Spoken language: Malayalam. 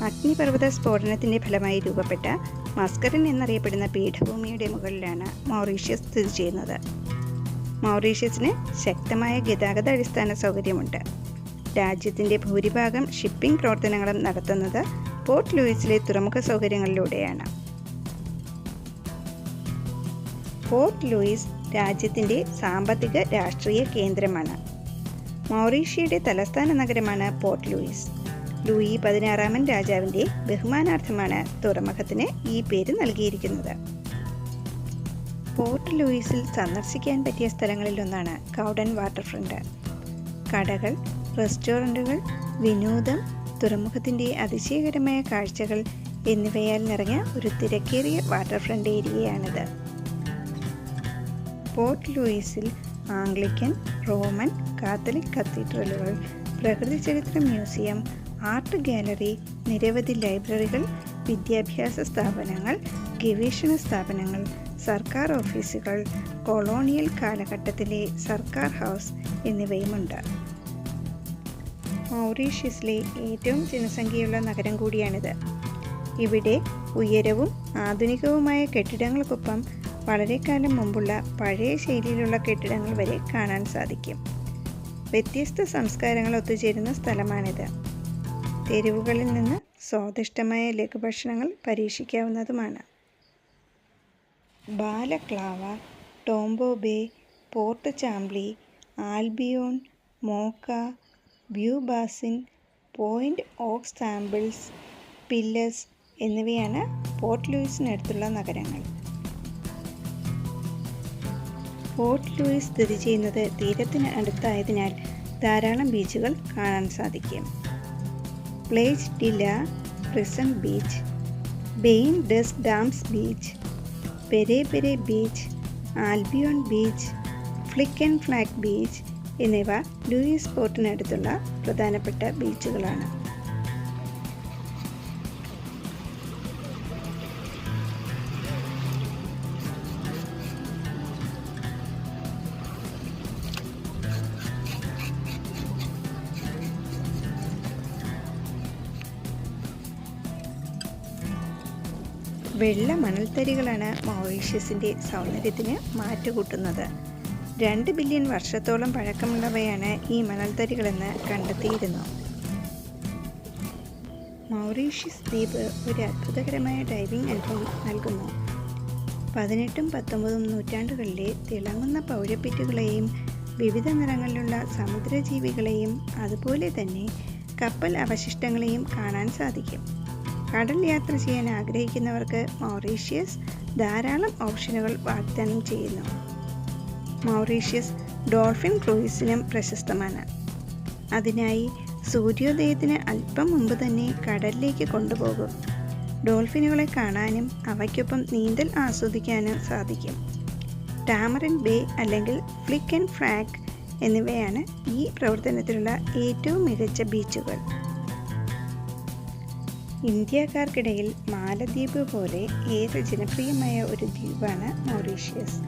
അഗ്നിപർവ്വത സ്ഫോടനത്തിൻ്റെ ഫലമായി രൂപപ്പെട്ട മസ്കരൻ എന്നറിയപ്പെടുന്ന പീഠഭൂമിയുടെ മുകളിലാണ് മൗറീഷ്യസ് സ്ഥിതി ചെയ്യുന്നത്. മൗറീഷ്യസിന് ശക്തമായ ഗതാഗത അടിസ്ഥാന സൗകര്യമുണ്ട്. രാജ്യത്തിൻ്റെ ഭൂരിഭാഗം ഷിപ്പിംഗ് പ്രവർത്തനങ്ങളും നടത്തുന്നത് പോർട്ട് ലൂയിസിലെ തുറമുഖ സൗകര്യങ്ങളിലൂടെയാണ്. പോർട്ട് ലൂയിസ് രാജ്യത്തിൻ്റെ സാമ്പത്തിക രാഷ്ട്രീയ കേന്ദ്രമാണ്. മൗറീഷ്യയുടെ തലസ്ഥാന നഗരമാണ് പോർട്ട് ലൂയിസ്. ലൂയി 16 രാജാവിൻ്റെ ബഹുമാനാർത്ഥമാണ് തുറമുഖത്തിന് ഈ പേര് നൽകിയിരിക്കുന്നത്. പോർട്ട് ലൂയിസിൽ സന്ദർശിക്കാൻ പറ്റിയ സ്ഥലങ്ങളിലൊന്നാണ് കൗഡൻ വാട്ടർ ഫ്രണ്ട്. കടകൾ, റെസ്റ്റോറൻറ്റുകൾ, വിനോദം, തുറമുഖത്തിൻ്റെ അതിശയകരമായ കാഴ്ചകൾ എന്നിവയാൽ നിറഞ്ഞ ഒരു തിരക്കേറിയ വാട്ടർ ഫ്രണ്ട് ഏരിയയാണിത്. പോർട്ട് ലൂയിസിൽ ആംഗ്ലിക്കൻ, റോമൻ കാത്തലിക് കത്തീഡ്രലുകൾ, പ്രകൃതി ചരിത്ര മ്യൂസിയം, ആർട്ട് ഗാലറി, നിരവധി ലൈബ്രറികൾ, വിദ്യാഭ്യാസ സ്ഥാപനങ്ങൾ, ഗവേഷണ സ്ഥാപനങ്ങൾ, സർക്കാർ ഓഫീസുകൾ, കൊളോണിയൽ കാലഘട്ടത്തിലെ സർക്കാർ ഹൗസ് എന്നിവയുമുണ്ട്. മൗറീഷ്യസിലെ ഏറ്റവും ജനസംഖ്യയുള്ള നഗരം കൂടിയാണിത്. ഇവിടെ ഉയരവും ആധുനികവുമായ കെട്ടിടങ്ങൾക്കൊപ്പം വളരെ കാലം മുമ്പുള്ള പഴയ ശൈലിയിലുള്ള കെട്ടിടങ്ങൾ വരെ കാണാൻ സാധിക്കും. വ്യത്യസ്ത സംസ്കാരങ്ങൾ ഒത്തുചേരുന്ന സ്ഥലമാണിത്. തെരുവുകളിൽ നിന്ന് സ്വാദിഷ്ടമായ ലഘുഭക്ഷണങ്ങൾ പരീക്ഷിക്കാവുന്നതുമാണ്. Balaclava, Tombeau Bay, Port Chambly, Albion, Moka, Beau Bassin, Pointe aux Sables, Pailles എന്നിവയാണ് പോർട്ട് ലൂയിസിനടുത്തുള്ള നഗരങ്ങൾ. പോർട്ട് ലൂയിസ് സ്ഥിതി ചെയ്യുന്നത് തീരത്തിന് അടുത്തായതിനാൽ ധാരാളം ബീച്ചുകൾ കാണാൻ സാധിക്കും. Plage de la Preneuse beach, Bain des Dames beach, Pereybere beach, Albion beach, Flic en Flac beach എന്നിവ ലൂയിസ് പോർട്ടിനടുത്തുള്ള പ്രധാനപ്പെട്ട ബീച്ചുകളാണ്. വെള്ള മണൽത്തരികളാണ് മൗറീഷ്യസിൻ്റെ സൗന്ദര്യത്തിന് മാറ്റുകൂട്ടുന്നത്. 2 ബില്യൺ വർഷത്തോളം പഴക്കമുള്ളവയാണ് ഈ മണൽത്തരികളെന്ന് കണ്ടെത്തിയിരുന്നു. മൗറീഷ്യസ് ദ്വീപ് ഒരു അത്ഭുതകരമായ ഡൈവിംഗ് അനുഭവം നൽകുന്നു. 18ഉം 19ഉം നൂറ്റാണ്ടുകളിലെ തിളങ്ങുന്ന പൗരപ്പിറ്റുകളെയും വിവിധ നിറങ്ങളിലുള്ള സമുദ്രജീവികളെയും അതുപോലെ തന്നെ കപ്പൽ അവശിഷ്ടങ്ങളെയും കാണാൻ സാധിക്കും. കടൽ യാത്ര ചെയ്യാൻ ആഗ്രഹിക്കുന്നവർക്ക് മൗറീഷ്യസ് ധാരാളം ഓപ്ഷനുകൾ വാഗ്ദാനം ചെയ്യുന്നു. മൗറീഷ്യസ് ഡോൾഫിൻ ക്രൂയിസിനും പ്രശസ്തമാണ്. അതിനായി സൂര്യോദയത്തിന് അല്പം മുമ്പ് തന്നെ കടലിലേക്ക് കൊണ്ടുപോകും. ഡോൾഫിനുകളെ കാണാനും അവയ്ക്കൊപ്പം നീന്തൽ ആസ്വദിക്കാനും സാധിക്കും. ടാമറിൻ ബേ അല്ലെങ്കിൽ ഫ്ലിക്ക് ആൻഡ് ഫ്ലാഗ് എന്നിവയാണ് ഈ പ്രവർത്തനത്തിലുള്ള ഏറ്റവും മികച്ച ബീച്ചുകൾ. ഇന്ത്യക്കാർക്കിടയിൽ മാലദ്വീപ് പോലെ ഏറെ ജനപ്രിയമായ ഒരു ദ്വീപാണ് മൗറീഷ്യസ്.